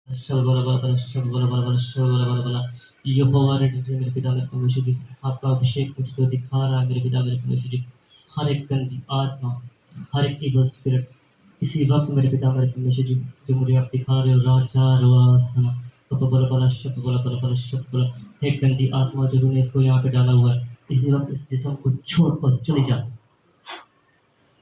यहोवा मेरे पिता मेरे परमेश्वर जी, आपका अभिषेक मुझको दिखा रहा है मेरे पिता मेरे परमेश्वर जी। हर एक गंदी आत्मा, हर एक इवल स्पिरिट इसी वक्त मेरे पिता मेरे परमेश्वर जी जो मुझे आप दिखा रहे हो, राजा रवासना एक गंदी आत्मा जो तूने इसको यहाँ पे डाला हुआ है, इसी वक्त इस जिस्म को छोड़ कर चली जा।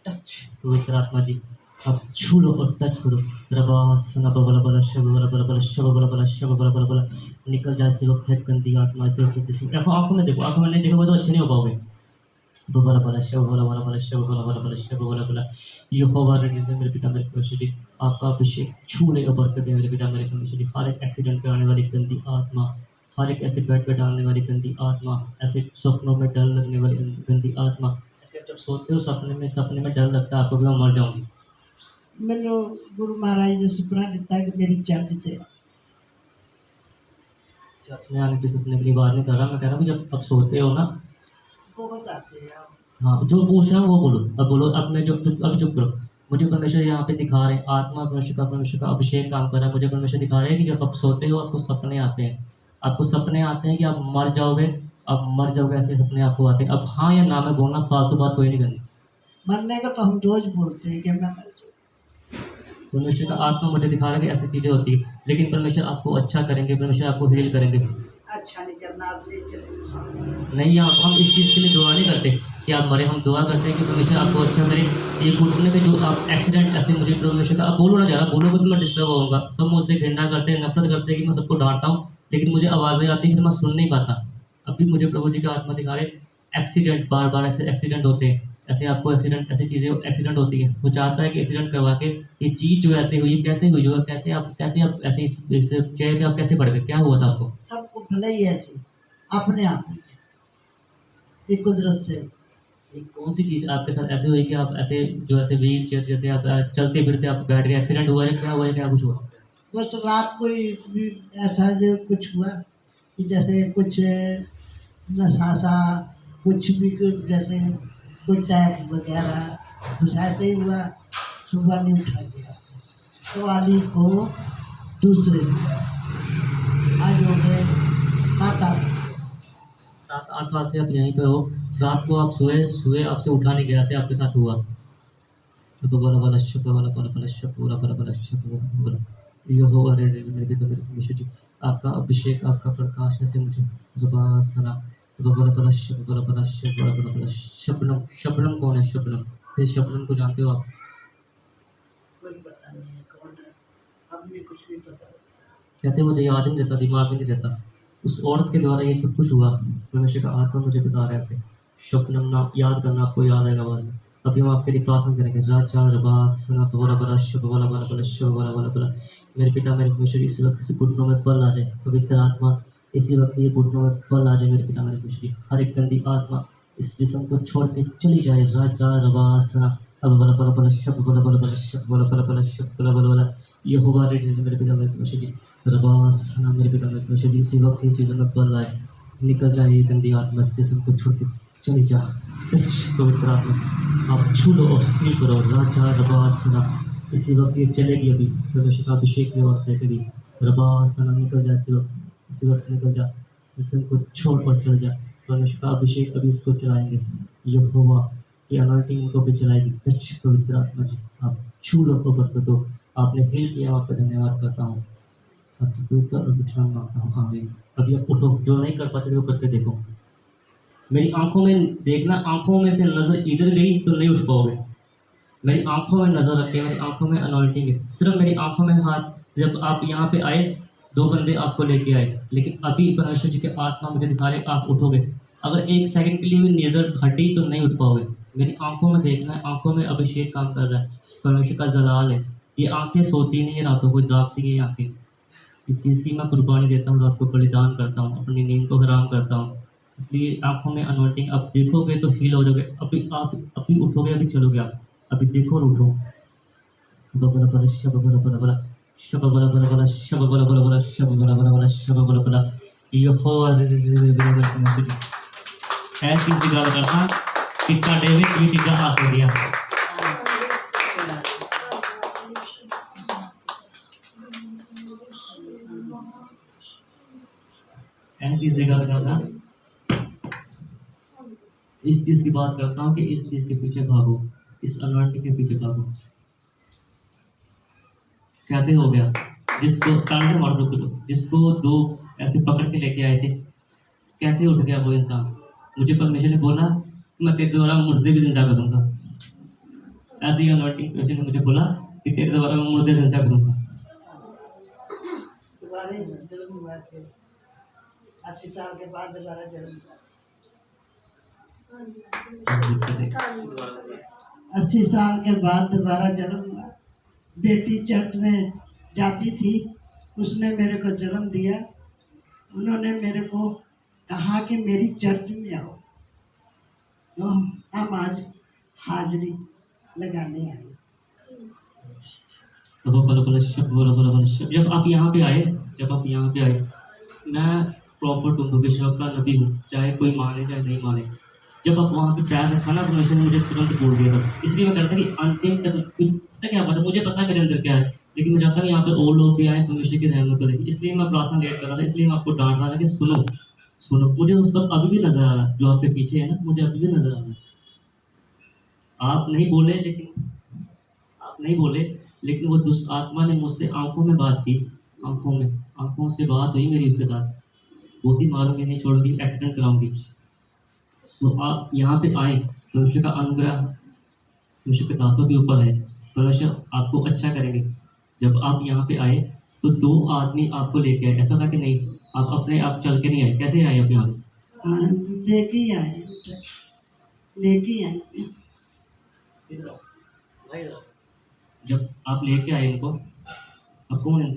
टच पवित्र आत्मा जी, अब छू लो और टच करो। रबासना बबला बला शब बला बला बला शब बला बला शब बला बला बला निकल जाए इसी वक्त है गंदी आत्मा इसी वक्त जिसमें देखो, आंखों में देखो, आंखों में नहीं देखोगे तो अच्छे नहीं हो पाओगे। बला बला शब बला बला बला शब बला बला बला शब बला बला यहोवा मेरे पिता मेरे परमेश्वर जी, आपका अभिषेक छू ले और बरकत दे मेरे पिता मेरे परमेश्वर जी। हर एक एक्सीडेंट कराने वाली गंदी आत्मा, हर एक ऐसे बेड पे डालने वाली गंदी आत्मा, ऐसे सपनों में डर लगने वाली गंदी आत्मा, ऐसे जब सोते हो सपने में डर लगता है आपको कि मैं मर जाऊंगी। मैंने गुरु महाराज ने सपना दिता कि मेरी चर्च थे चर्च में आने के सपने के लिए बात नहीं कर रहा, मैं कह रहा हूँ कि जब अब सोते हो ना, बहुत आते हैं आप। हाँ जो पूछ रहा हूँ वो बोलो, अब बोलो, अब मैं जो अब चुप करो। मुझे परमेश्वर यहाँ पे दिखा रहे हैं, आत्मा परमेश्वर का अभिषेक काम कर रहा है। मुझे परमेश्वर दिखा रहे हैं कि जब आप सोते हो आपको सपने आते हैं, आपको सपने आते हैं कि आप मर जाओगे, आप मर जाओगे, ऐसे सपने आपको आते हैं। अब हाँ या ना में बोलना, फालतू बात कोई नहीं करनी। मरने का तो हम रोज बोलते हैं कि मैं मर जाऊँ। परमेश्वर का आत्मा मुझे दिखा रहा है कि ऐसी चीज़ें होती है, लेकिन परमेश्वर आपको अच्छा करेंगे, परमेश्वर आपको हील करेंगे। अच्छा नहीं करना, आप ले चले। नहीं, आप हम इस चीज़ के लिए दुआ नहीं करते कि आप मरे, हम दुआ करते हैं कि परमेश्वर आपको अच्छा करे। ये घुटने पे जो आप एक्सीडेंट ऐसे मुझे परमेश्वर का, आप बोलो ना ज़्यादा, बोलोगे तो मैं डिस्टर्ब होऊंगा। सब मुझसे घृणा करते हैं, नफरत करते हैं कि मैं सबको डांटता हूँ, लेकिन मुझे आवाज़ें आती हैं फिर मैं सुन नहीं पाता। अभी मुझे प्रभु जी का आत्मा दिखा रहे, एक्सीडेंट बार बार ऐसे एक्सीडेंट होते हैं, ऐसे आपको एक्सीडेंट, ऐसी चीज़ें एक्सीडेंट होती है। वो चाहता है कि एक्सीडेंट करवा के ये चीज़ जो ऐसे हुई कैसे हुई, जो कैसे आप ऐसे इस चेयर पे आप कैसे पड़ गए, क्या हुआ था आपको? सबको भले ही ऐसे अपने आप में ये कुदरत से। ये कौन सी चीज़ आपके साथ ऐसे हुई कि आप ऐसे जो ऐसे व्हील चेयर जैसे आप चलते फिरते आप बैठ गए, एक्सीडेंट हुआ है, क्या हुआ है, क्या कुछ हुआ? बस रात को ही भी ऐसा जो कुछ हुआ कि जैसे कुछ नशा सा, कुछ भी कुछ जैसे कोई टैप वगैरह कुछ ऐसे ही हुआ। सुबह नहीं उठा गया तो वाली को दूसरे दिन आज हो गए 7-8। 7-8 साल से आप यहीं पे हो, रात को आप सोए सोए आपसे उठा नहीं गया, ऐसे आपके साथ हुआ? तो बोला बोला शब्द बोला बोला बोला शब्द बोला बोला बोला शब्द बोला बोला यहोवा मेरे पिता मेरे परमेश्वर जी, आपका अभिषेक, आपका प्रकाश ऐसे मुझे रबासना बोला बोला शब्द बोला बोला शब्द बोला बोला बोला शबनम। शबनम कौन है? शबनम, इस शबनम को जानते हो आप? कोई पता नहीं है कौन है, अब भी कुछ नहीं पता। कहते मुझे याद ही नहीं रहता, दिमाग में नहीं रहता। उस औरत के द्वारा ये सब कुछ हुआ, परमेश्वर का आत्मा मुझे बता रहा है ऐसे। शबनम नाम याद करना, आपको याद आएगा बाद में। अभी हम आपके लिए प्रार्थना करेंगे। राजा रबास बला बला शब बला बला बला शब बला बला बला मेरे पिता मेरे परमेश्वर, इस वक्त इस घुटनों में बल आ जाए, पवित्र आत्मा इसी वक्त ये घुटनों में बल आ जाए मेरे पिता मेरे परमेश्वर। हर एक गंदी आत्मा इस जिस्म को छोड़ के चली जाए। राजा रबास अब बला बला बला शब बला बला बला शब बला बला बला शब बला बला बला यहोवा मेरे पिता मेरे परमेश्वर जी, रबास मेरे पिता मेरे परमेश्वर जी, इसी वक्त इन चीज़ों में बल आए, निकल जाए ये गंदी आत्मा इस जिस्म को छोड़ के चली जा। पवित्र आत्मा आप छू लो और फील करो। राजा रबासना इसी वक्त ये चलेगी, अभी परमेश्वर का अभिषेक में और करेगी। रबासना निकल जा इसी वक्त निकल जा, जिस्म को छोड़ और चल जा। परमेश्वर का अभिषेक अभी इसको चलाएंगे, यहोवा की अनॉइंटिंग इनको भी चलाएगी। टच पवित्र आत्मा जी, आप छू लो और बरकत दो। आपने हील किया, आपका धन्यवाद करता हूँ, आपकी पवित्र और विश्राम मांगता हूँ, आमीन। अभी आप उठो, जो नहीं कर पाते वो करके देखो। मेरी आंखों में देखना, आंखों में से नज़र इधर गई तो नहीं उठ पाओगे। मेरी आंखों में नज़र रखें, मेरी आंखों में अनॉइंटिंग है, सिर्फ मेरी आंखों में हाथ। जब आप यहाँ पे आए 2 बंदे आपको लेके आए, लेकिन अभी परमेश्वर जी के आत्मा मुझे दिखा रहे आप उठोगे। अगर 1 सेकंड के लिए भी नज़र हटी तो नहीं उठ पाओगे। मेरी आंखों में देखना है, आंखों में अभिषेक काम कर रहा है, परमेश्वर का जलाल है। ये आंखें सोती नहीं है, रातों को जागती है आंखें। इस चीज़ की मैं कुर्बानी देता हूँ, रात को बलिदान करता हूँ, अपनी नींद को हराम करता हूँ। इसलिए आंखों में अनॉइंटिंग, अब देखोगे तो हील हो जाओगे। अभी आप अभी उठोगे, अभी चलोगे आप, अभी देखो और उठो। बबला बला शब बला बला बला शब बला बला बला शब बला बला बला शब बला बला बला शब बला बला यहोवा ऐसी चीज़ गल करना कि ਤੁਹਾਡੇ ਵਿੱਚ ਵੀ ਚੀਜ਼ਾਂ ਆ ਸਕਦੀਆਂ। ऐसी जगह करना, इस चीज़ की बात करता हूँ कि इस चीज़ के पीछे भागो, इस अनवांटेड के पीछे भागो। कैसे हो गया? जिसको कांटे मार दो, जिसको दो ऐसे पकड़ के लेके आए थे, कैसे उठ गया वो इंसान? मुझे परमेश्वर ने बोला मैं तेरे द्वारा मुर्दे भी जिंदा करूंगा। ऐसे ही अनवांटेड परमेश्वर ने मुझे बोला कि तेरे द्वारा मैं मुर्दे जिंदा करूंगा। दोबारा जन्म हुआ थे, 80 साल के बाद दोबारा जन्म हुआ। 80 साल के बाद दोबारा जन्म हुआ। बेटी चर्च में जाती थी, उसने मेरे को जन्म दिया। उन्होंने मेरे को कहा कि मेरी चर्च में आओ, तो हम आज हाजिरी लगाने आए। जब आप यहाँ पे आए, मैं प्रॉपर तुमको विश्व का नबी हूँ, चाहे कोई माने चाहे नहीं माने। जब आप वहाँ पे पैर रखा ना, परमेश्वर ने मुझे तुरंत बोल दिया था। इसलिए मैं कहता कि अंतिम तक पता क्या बात है, मुझे पता है मेरे अंदर क्या है, लेकिन मैं चाहता हूँ यहाँ पे और लोग भी आए, परमेश्वर की रहमत को देखें। इसलिए मैं प्रार्थना लेट कर रहा था, इसलिए मैं आपको डांट रहा था कि सुनो सुनो। मुझे वो सब अभी भी नजर आ रहा है, जो आपके पीछे है ना, मुझे अभी भी नजर आ रहा है। आप नहीं बोले, लेकिन वो दुष्ट आत्मा ने मुझसे आंखों में बात की, आंखों से बात हुई मेरी उसके साथ। बहुत ही मारूंगी, नहीं छोड़ूंगी, एक्सीडेंट कराऊंगी। तो आप यहाँ पे आए, परमेश्वर का अनुग्रह परमेश्वर के दासों के ऊपर है, परमेश्वर आपको अच्छा करेंगे। जब आप यहाँ पे आए तो 2 आदमी आपको लेके आए, ऐसा था कि नहीं आप अपने आप चल के नहीं आए? कैसे आए आप यहाँ? लेके आए। जब आप लेके आए इनको, अब कौन है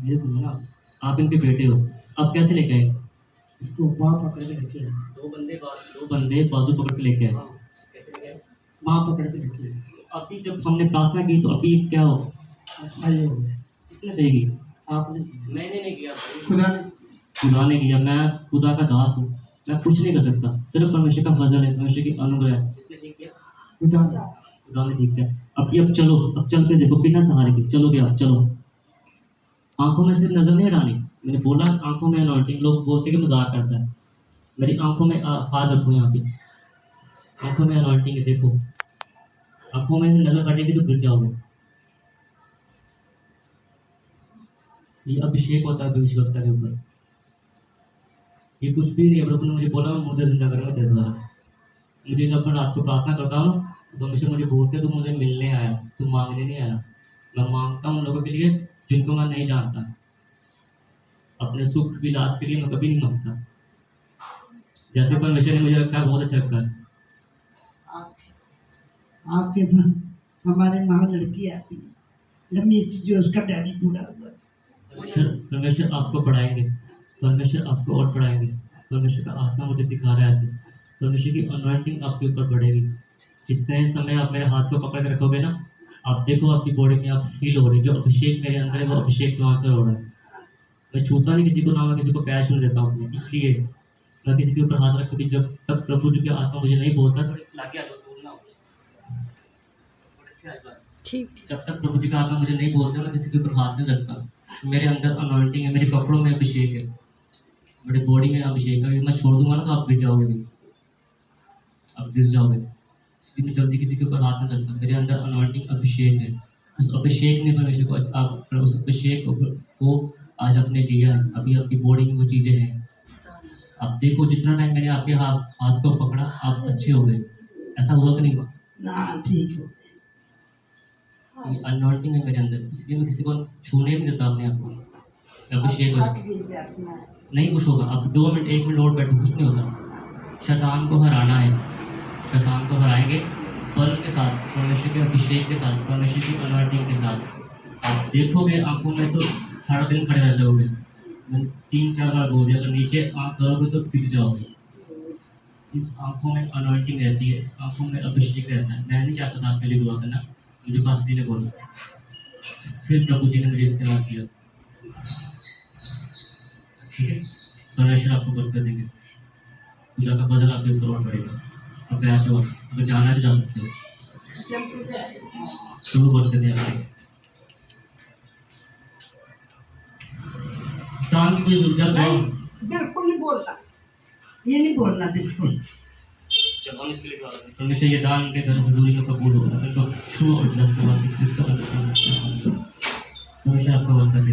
ये तुम ना, आप इनके बेटे हो, अब कैसे लेके आए? इसको बाँ पकड़ के लेके आए। 2 बंदे बाजू पकड़ के लेके आए। कैसे लेके आए? बाँ पकड़ के लेके आए। अभी जब हमने प्रार्थना की तो अभी क्या हो? सही हो गया। किसने सही की? आपने? मैंने नहीं किया, खुदा ने किया। मैं खुदा का दास हूँ, मैं कुछ नहीं कर सकता, सिर्फ परमेश्वर का फजल है, परमेश्वर की अनुग्रह है। किसने ठीक किया? खुदा ने ठीक किया। अब चलो, अब चल के देखो, बिना सहारे के चलोगे आप, चलो। आंखों में सिर्फ नजर नहीं हटानी, मैंने बोला आंखों में अनॉइंटिंग। लोग बोलते कि मजाक करता है, मेरी आंखों में हाथ रखो, यहाँ पे आंखों में अनॉइंटिंग है, देखो। आंखों में नजर हटेगी तो गिर जाओगे। ये अभिषेक होता है भविष्यवक्ता के ऊपर, ये कुछ भी नहीं है। प्रभु ने मुझे बोला मैं मुर्दे जिंदा करूंगा तेरे द्वारा। मुझे जब मैं रात को प्रार्थना करता हूँ तो हमेशा मुझे बोलते तू मुझे मिलने आया, तू मांगने नहीं आया। मैं मांगता हूँ लोगों के लिए जिनको मैं नहीं जानता, अपने सुख विलास के लिए मैं कभी नहीं मांगता। जैसे परमेश्वर ने मुझे रखा है, बहुत अच्छा रखा है। आपके हमारे वहाँ लड़की आती है लम्बी सी, जो उसका डैडी पूरा हुआ। परमेश्वर आपको पढ़ाएंगे, परमेश्वर आपको और पढ़ाएंगे। परमेश्वर का आत्मा मुझे दिखा रहा है, ऐसे परमेश्वर की अनॉइंटिंग आपके ऊपर बढ़ेगी। जितने समय आप मेरे हाथ को पकड़ के रखोगे ना, आप देखो आपकी बॉडी में आप फील हो रही, जो अभिषेक मेरे अंदर है वो अभिषेक वहाँ से हो रहा है। मैं छूता नहीं किसी को, ना मैं किसी को पैर छू देता हूँ। इसलिए मैं किसी के ऊपर हाथ रख कभी, जब तक प्रभु जी की आत्मा मुझे नहीं बोलता ठीक, जब तक प्रभु जी का आत्मा मुझे नहीं बोलता मैं किसी के ऊपर हाथ नहीं रखता। मेरे अंदर अनॉइंटिंग है, मेरे कपड़ों में अभिषेक है, मेरे बॉडी में अभिषेक है। मैं छोड़ दूंगा ना तो आप गिर जाओगे भी, आप गिर जाओगे। इसलिए मैं जल्दी किसी के ऊपर हाथ नहीं रखता। मेरे अंदर अनॉइंटिंग अभिषेक है, उस अभिषेक ने परमेश्वर को, आप उस अभिषेक को आज आपने लिया है। अभी आपकी बॉडी में वो चीज़ें हैं। आप देखो जितना टाइम मैंने आपके हाथ को पकड़ा आप अच्छे हो गए। ऐसा हुआ कि नहीं हुआ? ना, ठीक हो। अनॉइंटिंग है मेरे अंदर, इसलिए मैं किसी को छूने नहीं देता अपने आप को। अभिषेक हो नहीं कुछ होगा। अब 2 मिनट 1 मिनट और बैठो, कुछ नहीं होगा। शैतान को हराना है, शैतान को हराएंगे बल के साथ, परमेश्वर के अभिषेक के साथ, परमेश्वर की अनॉइंटिंग के साथ। आप देखोगे आंखों में तो सारा दिन खड़े रह जाओगे। मैंने 3-4 बार बोल दिया, अगर नीचे आँख करोगे तो गिर जाओगे। इस आंखों में अनॉइंटिंग रहती है, इस आंखों में अभिषेक रहता है। मैं नहीं चाहता था आपके लिए दुआ करना, मुझे पास जी ने बोला, फिर प्रभु जी ने मुझे इस्तेमाल किया। ठीक है, परमेश्वर आपको बरकत देंगे, खुदा का फजल आपके ऊपर और बढ़ेगा। अब ऐसे हो, अगर जाना है तो जा सकते हो, प्रभु बरकत दे आपको। शांत हुई जब नहीं बिल्कुल नहीं बोलना, ये नहीं बोलना बिल्कुल। जब हम इसके लिए दुआ करते हैं, हमेशा ये दान के घर हुजूरी में कबूल होगा। तो छुओ और 10 के बाद हमेशा आपका बरकत दे।